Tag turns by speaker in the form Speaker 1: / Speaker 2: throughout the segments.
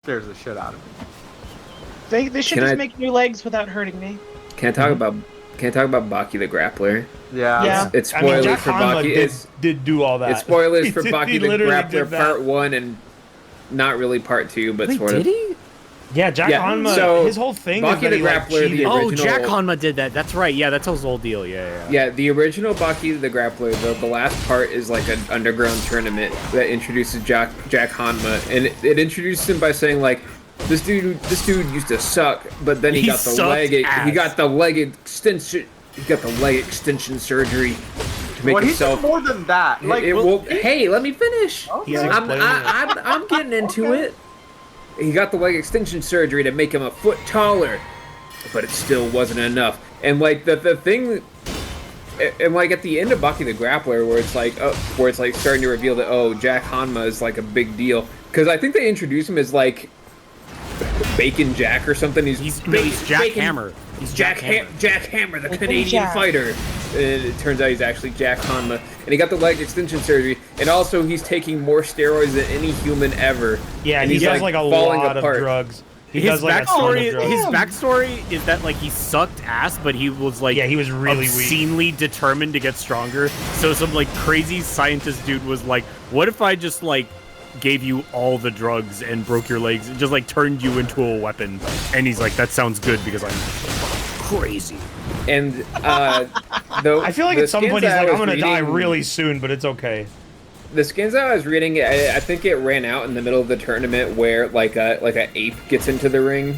Speaker 1: scares the shit out of me.
Speaker 2: They should just make new legs without hurting me.
Speaker 3: Can I talk about Baki the Grappler?
Speaker 1: Yeah.
Speaker 3: It's spoilers
Speaker 4: Jack
Speaker 3: for
Speaker 4: Hanma
Speaker 3: Baki.
Speaker 4: did do all that.
Speaker 3: It's spoilers for Baki the Grappler
Speaker 4: did that.
Speaker 3: Part 1 and not really Part 2, but sort of.
Speaker 5: Did he?
Speaker 4: Yeah, Jack Hanma,
Speaker 3: so
Speaker 4: his whole thing
Speaker 3: Baki
Speaker 4: is that
Speaker 3: the
Speaker 4: he
Speaker 3: Grappler,
Speaker 4: cheated.
Speaker 3: the
Speaker 5: Oh,
Speaker 3: original,
Speaker 5: Jack Hanma did that. That's right. Yeah, that's his whole deal. Yeah.
Speaker 3: Yeah, the original Baki the Grappler, the last part is like an underground tournament that introduces Jack Hanma, and it introduces him by saying like, this dude used to suck, but then he got the leg extension surgery to make himself.
Speaker 1: He did more than that. Like,
Speaker 3: hey, let me finish.
Speaker 1: Okay.
Speaker 3: I'm getting into it. He got the leg extension surgery to make him a foot taller, but it still wasn't enough. And like the thing, and like at the end of Baki the Grappler, where it's like starting to reveal that Jack Hanma is like a big deal, because I think they introduce him as like Bacon Jack or something. He's
Speaker 5: Jack Hammer. He's
Speaker 3: Jack Hammer, the Canadian fighter. And it turns out he's actually Jack Hanma, and he got the leg extension surgery, and also he's taking more steroids than any human ever.
Speaker 4: Yeah,
Speaker 3: and
Speaker 4: he does like a lot of drugs. His
Speaker 5: backstory is that like he sucked ass, but he was like
Speaker 4: he was really
Speaker 5: obscenely determined to get stronger. So some like crazy scientist dude was like, "What if I just like gave you all the drugs and broke your legs and just like turned you into a weapon?" And he's like, "That sounds good because I'm crazy."
Speaker 3: And
Speaker 4: I feel like at some point he's like, "I'm gonna die really soon," but it's okay.
Speaker 3: The skins that I was reading, I think it ran out in the middle of the tournament where like a ape gets into the ring.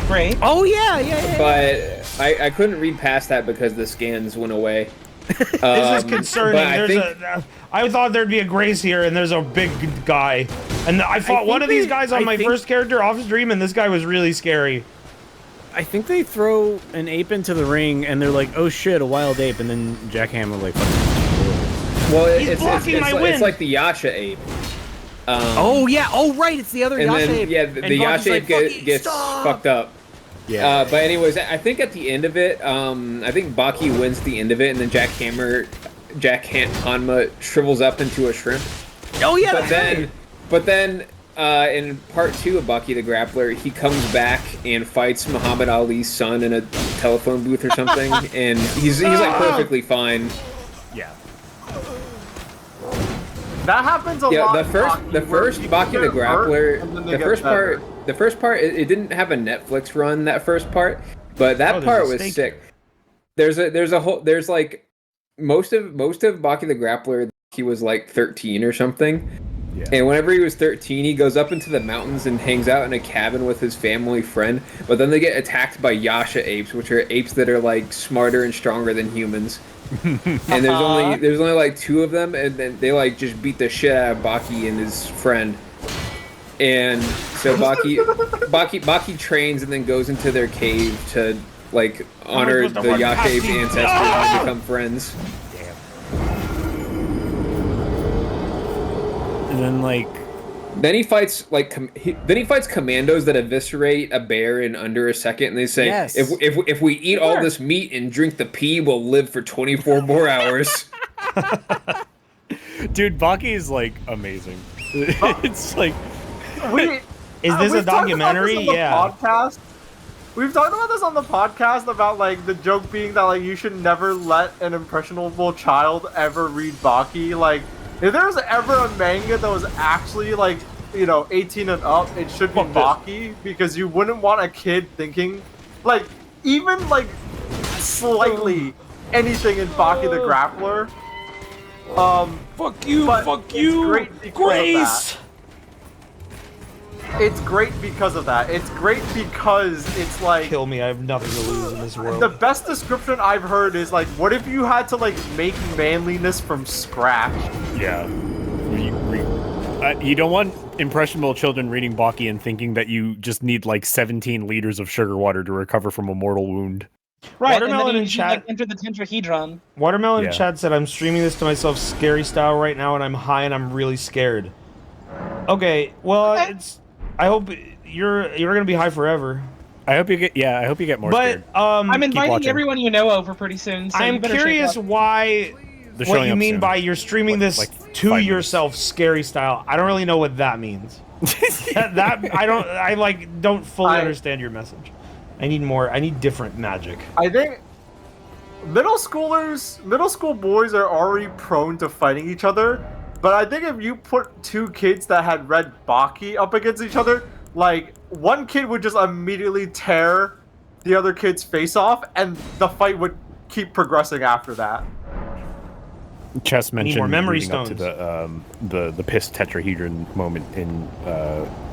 Speaker 2: Right.
Speaker 5: Oh yeah.
Speaker 3: But I couldn't read past that because the scans went away.
Speaker 4: This is concerning. I thought there'd be a grace here, and there's a big guy. And I fought one of these guys on my first character off stream, and this guy was really scary.
Speaker 5: I think they throw an ape into the ring, and they're like, "Oh shit, a wild ape!" And then Jack Hammer like,
Speaker 3: well,
Speaker 4: it's
Speaker 3: like the Yasha ape.
Speaker 5: Oh yeah, oh right, it's the other Yasha ape.
Speaker 3: Yeah, the Yasha ape gets fucked up.
Speaker 5: Yeah.
Speaker 3: But anyways, I think at the end of it, I think Baki wins the end of it, and then Jack Hanma shrivels up into a shrimp.
Speaker 5: Oh yeah.
Speaker 3: But then in part 2 of Baki the Grappler, he comes back and fights Muhammad Ali's son in a telephone booth or something, and he's like perfectly fine.
Speaker 5: Yeah.
Speaker 1: That happens a lot.
Speaker 3: The first Baki the Grappler, the first part, it didn't have a Netflix run. That first part, but that part was sick. There's like most of Baki the Grappler, he was like 13 or something. Yeah. And whenever he was 13, he goes up into the mountains and hangs out in a cabin with his family friend. But then they get attacked by Yasha apes, which are apes that are like smarter and stronger than humans. And there's only like 2 of them, and then they like just beat the shit out of Baki and his friend. And so Baki trains and then goes into their cave to like honor the Yasha ape ancestors and become friends.
Speaker 5: And then like
Speaker 3: Then he fights commandos that eviscerate a bear in under a second, and they say,
Speaker 5: yes.
Speaker 3: if we eat all this meat and drink the pee, we'll live for 24 more hours.
Speaker 5: Dude, Baki is like amazing. It's like,
Speaker 4: is this a documentary? Yeah.
Speaker 1: Podcast. We've talked about this on the podcast about like the joke being that like you should never let an impressionable child ever read Baki. Like, if there was ever a manga that was actually like, 18 and up, it should be Baki, because you wouldn't want a kid thinking, like, even like slightly anything in Baki the Grappler.
Speaker 4: Fuck you, Grace.
Speaker 1: It's great because of that. It's great because it's like,
Speaker 4: kill me. I have nothing to lose in this world.
Speaker 1: The best description I've heard is like, what if you had to like make manliness from scratch?
Speaker 5: Yeah. You don't want impressionable children reading Baki and thinking that you just need like 17 liters of sugar water to recover from a mortal wound.
Speaker 2: Right,
Speaker 4: Watermelon
Speaker 2: and then
Speaker 4: in chat.
Speaker 2: Like, enter the tetrahedron.
Speaker 4: Watermelon in chat said, I'm streaming this to myself scary style right now, and I'm high and I'm really scared. Okay, well, I hope you're gonna be high forever.
Speaker 5: I hope you get more scared.
Speaker 2: I'm inviting everyone you know over pretty soon. So
Speaker 4: I'm curious what you mean by you're streaming this to yourself scary style. I don't really know what that means. I don't fully understand your message. I need different magic.
Speaker 1: I think middle school boys are already prone to fighting each other, but I think if you put two kids that had read Baki up against each other, like one kid would just immediately tear the other kid's face off, and the fight would keep progressing after that.
Speaker 5: Chess mentioned
Speaker 4: more memory
Speaker 5: leading up
Speaker 4: stones.
Speaker 5: to the piss tetrahedron moment in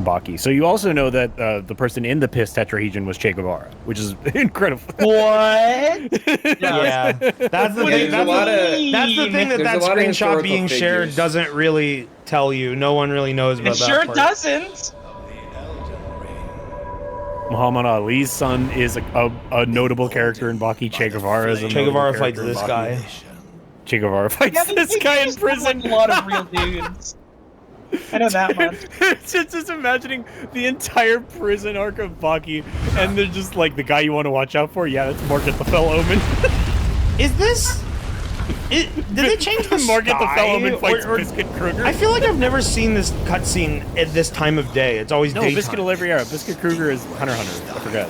Speaker 5: Baki. So you also know that the person in the piss tetrahedron was Che Guevara, which is incredible.
Speaker 2: What?
Speaker 4: Yeah, that's the thing. That's the thing that screenshot being shared doesn't really tell you. No one really knows about that.
Speaker 2: It sure
Speaker 4: part.
Speaker 2: doesn't.
Speaker 5: Muhammad Ali's son is a notable character in Baki. Che Guevara is a
Speaker 4: Che Guevara fights
Speaker 5: character in
Speaker 4: this
Speaker 5: Baki.
Speaker 4: guy.
Speaker 5: Che Guevara fights this guy in prison.
Speaker 2: Like a lot of real dudes. I know that much.
Speaker 5: just imagining the entire prison arc of Baki, and they're just like, the guy you want to watch out for? Yeah, that's Margaret the Fell Omen.
Speaker 4: Is this... did they change the
Speaker 5: Margaret the Fell Omen fights
Speaker 4: or
Speaker 5: Biscuit Kruger?
Speaker 4: I feel like I've never seen this cutscene at this time of day. It's always daytime.
Speaker 5: Biscuit Olivera. Biscuit Kruger is Hunter x Hunter. I forgot.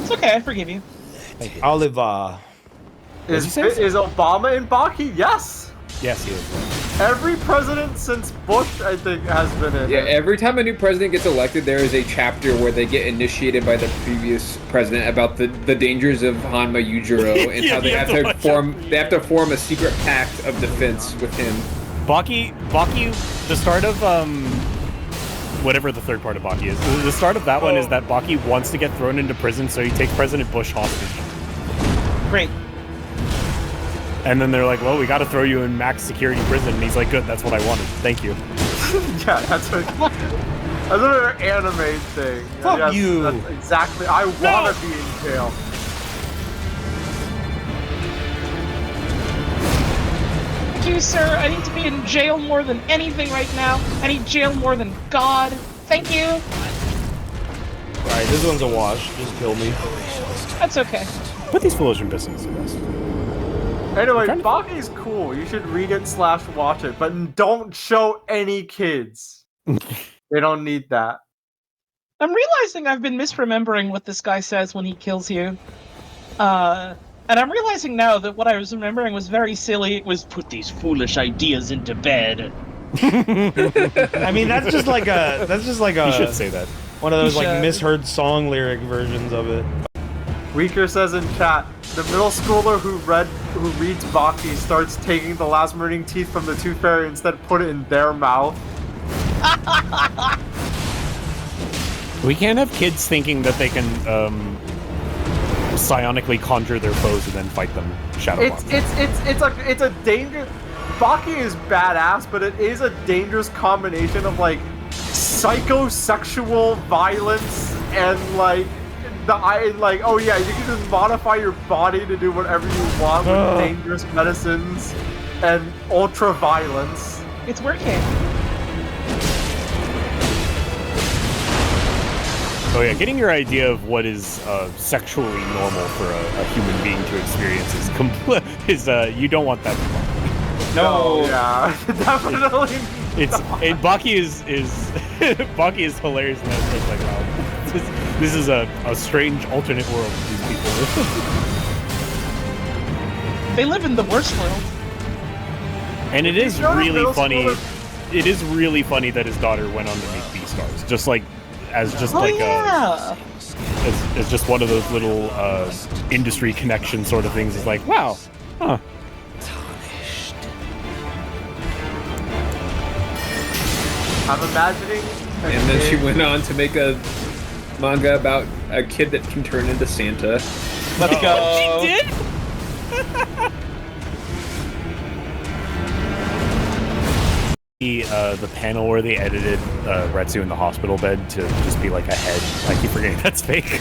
Speaker 2: It's okay, I forgive you.
Speaker 4: Oliver.
Speaker 1: Is Obama in Baki? Yes.
Speaker 5: Yes, he is.
Speaker 1: Every president since Bush, I think, has been in.
Speaker 3: Yeah, every time a new president gets elected, there is a chapter where they get initiated by the previous president about the dangers of Hanma Yujiro and how they have to form a secret pact of defense with him.
Speaker 5: Baki, the start of whatever the third part of Baki is. The start of that one is that Baki wants to get thrown into prison, so he takes President Bush hostage.
Speaker 2: Great.
Speaker 5: And then they're like, well, we got to throw you in max security prison. And he's like, good, that's what I wanted. Thank you.
Speaker 1: Yeah, that's another anime thing.
Speaker 4: Fuck you.
Speaker 1: That's exactly. I want to be in jail.
Speaker 2: Thank you, sir. I need to be in jail more than anything right now. I need jail more than God. Thank you.
Speaker 4: Alright, this one's a wash. Just kill me.
Speaker 2: That's okay.
Speaker 5: Put these Philosian pistons to rest.
Speaker 1: Anyway, Baki's cool. You should read it / watch it, but don't show any kids. They don't need that.
Speaker 2: I'm realizing I've been misremembering what this guy says when he kills you. And I'm realizing now that what I was remembering was very silly. It was, put these foolish ideas into bed.
Speaker 4: I mean, that's just like a...
Speaker 5: You should say that.
Speaker 4: One of those, like, misheard song lyric versions of it.
Speaker 1: Weaker says in chat, the middle schooler who reads Baki starts taking the last remaining teeth from the tooth fairy and instead put it in their mouth.
Speaker 5: We can't have kids thinking that they can psionically conjure their foes and then fight them. It's
Speaker 1: a danger. Baki is badass, but it is a dangerous combination of like psychosexual violence and like oh yeah, you can just modify your body to do whatever you want with dangerous medicines and ultra violence.
Speaker 2: It's working.
Speaker 5: Oh yeah, getting your idea of what is sexually normal for a human being to experience is you don't want that.
Speaker 1: No, yeah, definitely.
Speaker 5: Baki is Baki is hilarious in that sense. Like, wow, this is a strange alternate world these people live.
Speaker 2: They live in the worst world.
Speaker 5: And it is really funny. It is really funny that his daughter went on to make Beastars, just like as just just one of those little industry connection sort of things. It's like, wow, huh.
Speaker 1: I'm imagining.
Speaker 3: And then she went on to make a manga about a kid that can turn into Santa.
Speaker 2: Let's go.
Speaker 5: She did? The panel where they edited Retsu in the hospital bed to just be like a head. I keep forgetting that's fake.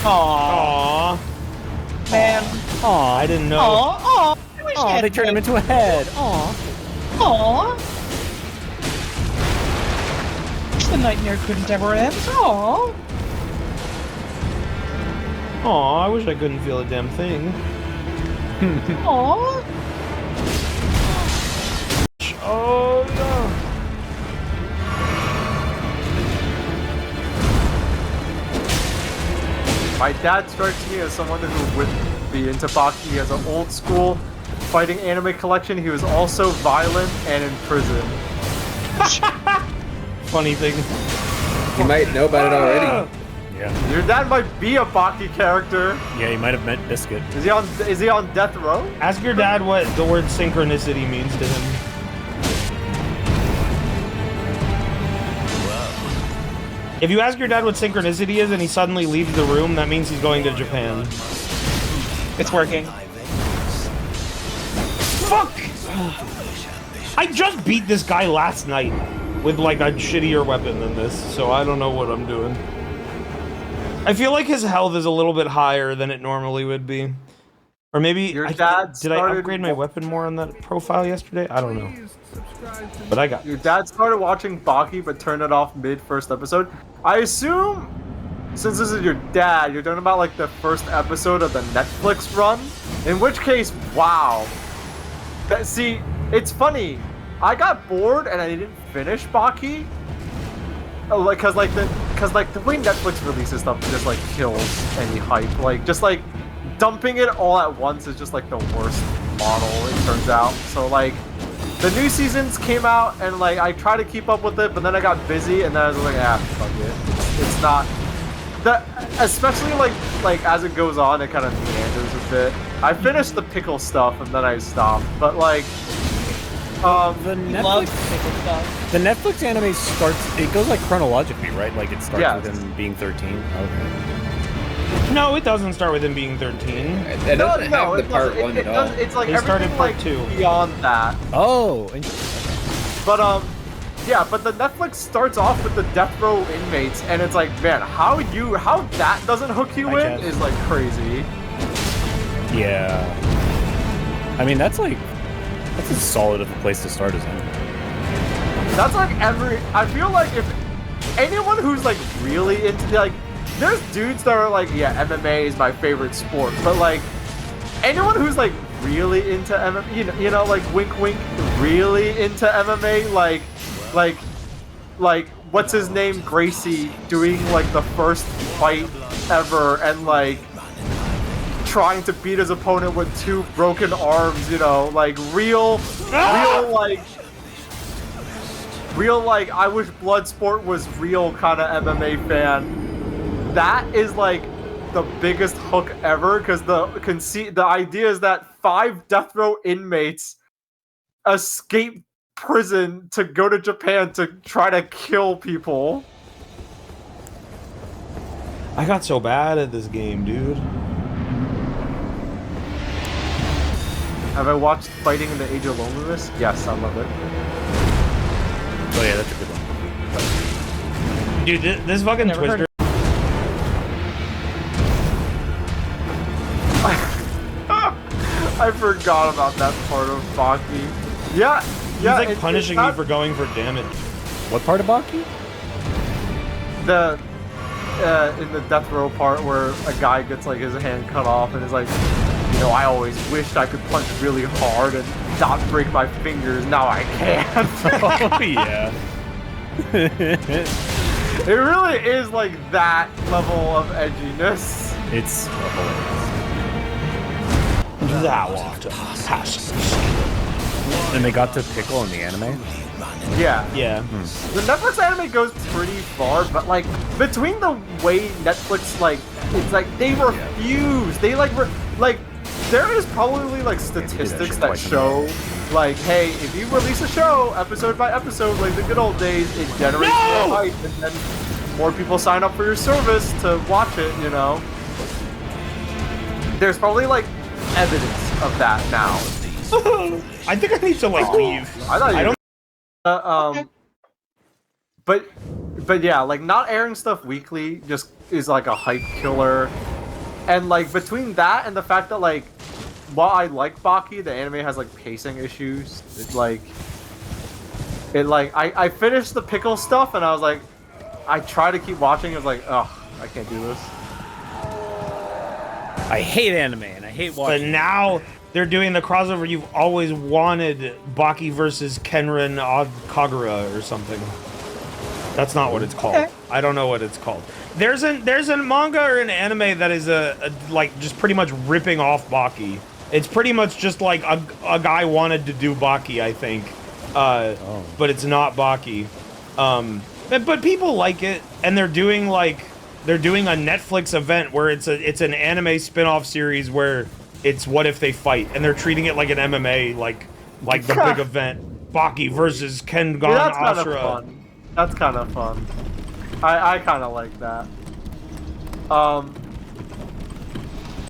Speaker 2: Aww. Man.
Speaker 4: Aww, I didn't know.
Speaker 2: Aww.
Speaker 5: Aww, they turned him into a head. Aww.
Speaker 2: Aww. The nightmare couldn't ever end. Aww.
Speaker 4: Aw, I wish I couldn't feel a damn thing.
Speaker 2: Aww.
Speaker 4: Oh
Speaker 1: My dad strikes me as someone who would be into Baki. He has an old school fighting anime collection. He was also violent and in prison.
Speaker 4: Funny thing.
Speaker 3: You might know about it already.
Speaker 5: Yeah.
Speaker 1: Your dad might be a Baki character.
Speaker 5: Yeah, he might have met Biscuit.
Speaker 1: Is he on death row?
Speaker 4: Ask your dad what the word synchronicity means to him. If you ask your dad what synchronicity is and he suddenly leaves the room, that means he's going to Japan.
Speaker 2: It's working.
Speaker 4: Fuck! I just beat this guy last night with like a shittier weapon than this, so I don't know what I'm doing. I feel like his health is a little bit higher than it normally would be. Or maybe
Speaker 1: Your
Speaker 4: did I upgrade my weapon more on that profile yesterday? I don't know. But I got
Speaker 1: Your dad started watching Baki but turned it off mid-first episode. I assume, since this is your dad, you're talking about like the first episode of the Netflix run? In which case, wow. See, it's funny. I got bored and I didn't finish Baki. Because the way Netflix releases stuff just like kills any hype. Like just like dumping it all at once is just like the worst model, it turns out. So like the new seasons came out and like I tried to keep up with it, but then I got busy and then I was like, fuck it. It's not that, especially like as it goes on, it kind of meanders a bit. I finished the pickle stuff and then I stopped, but like
Speaker 5: the Netflix anime starts, it goes like chronologically, right? Like it starts with him being 13. Okay.
Speaker 4: No, it doesn't start with him being 13.
Speaker 3: It doesn't have the part 1 at all.
Speaker 1: It's like
Speaker 4: he started
Speaker 1: everything
Speaker 4: part
Speaker 1: like
Speaker 4: 2
Speaker 1: beyond that.
Speaker 5: Oh, interesting.
Speaker 1: But yeah, but the Netflix starts off with the death row inmates, and it's like, man, how that doesn't hook you in is like crazy.
Speaker 5: Yeah. I mean, that's as solid of a place to start as any.
Speaker 1: That's like I feel like if anyone who's like really into like, there's dudes that are like, yeah, MMA is my favorite sport, but like anyone who's like really into MMA, you know, like wink wink, really into MMA, like what's his name, Gracie, doing like the first fight ever and like trying to beat his opponent with 2 broken arms, you know, like real like I wish Bloodsport was real kind of MMA fan. That is like the biggest hook ever, because the idea is that 5 death row inmates escape prison to go to Japan to try to kill people.
Speaker 4: I got so bad at this game, dude.
Speaker 1: Have I watched Fighting in the Age of Loneliness? Yes, I love it.
Speaker 5: Oh yeah, that's a good one.
Speaker 4: Dude, this fucking Twister.
Speaker 1: I forgot about that part of Baki. Yeah,
Speaker 4: He's like punishing me for going for damage.
Speaker 5: What part of Baki?
Speaker 1: The in the death row part where a guy gets like his hand cut off and is like, you know, I always wished I could punch really hard and not break my fingers. Now I can't.
Speaker 5: Oh yeah.
Speaker 1: It really is like that level of edginess.
Speaker 5: It's hilarious.
Speaker 4: That water passes.
Speaker 5: And they got to pickle in the anime?
Speaker 1: Yeah.
Speaker 4: Yeah.
Speaker 1: The Netflix anime goes pretty far, but like between the way Netflix like, it's like they refuse. They like there is probably like statistics that show like, hey, if you release a show episode by episode like the good old days, it generates more hype and then more people sign up for your service to watch it, you know. There's probably like evidence of that now.
Speaker 4: I think I need to like leave.
Speaker 1: I thought you but yeah, like not airing stuff weekly just is like a hype killer. And like between that and the fact that like while I like Baki, the anime has like pacing issues. I finished the pickle stuff and I was like, I try to keep watching. I was like, ugh, I can't do this.
Speaker 5: I hate anime and I hate watching.
Speaker 4: But now they're doing the crossover you've always wanted, Baki versus Kenran Kagura or something. That's not what it's called.
Speaker 2: Okay.
Speaker 4: I don't know what it's called. There's a manga or an anime that is like just pretty much ripping off Baki. It's pretty much just like a guy wanted to do Baki, I think, but it's not Baki. But people like it, and they're doing a Netflix event where it's an anime spin-off series where it's what if they fight, and they're treating it like an MMA, like the big event, Baki versus Kengan Ashura.
Speaker 1: That's kind of fun. I kind of like that.